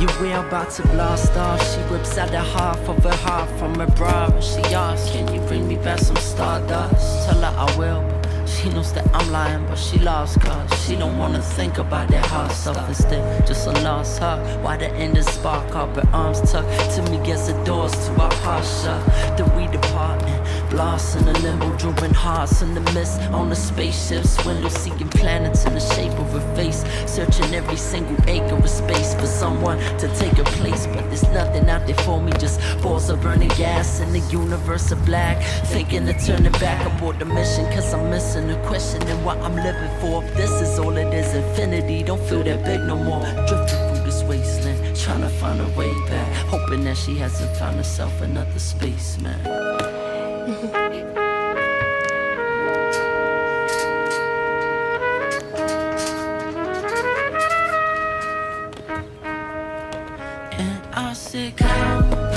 Yeah, we're about to blast off. She rips out the half of her heart from her bra. She asks, can you bring me back some stardust? Tell her I will, but she knows that I'm lying, but she lost cause she don't wanna think about that hard stuff. Instead, just a lost heart. Why the end is spark up, her arms tucked to me as the doors to our heart shut. Then we depart and blast in the limbo, drawing hearts in the mist on the spaceship swindle, seeking planets in the shape of her face, searching every single acre of space for someone to take her place. But there's nothing out there for me, just balls of burning gas in the universe of black. Thinking of turning back aboard the mission, cause I'm missing the question and what I'm living for. If this is all it is, infinity don't feel that big no more. Drifting through this wasteland, trying to find a way back, hoping that she hasn't found herself another spaceman. And I said, come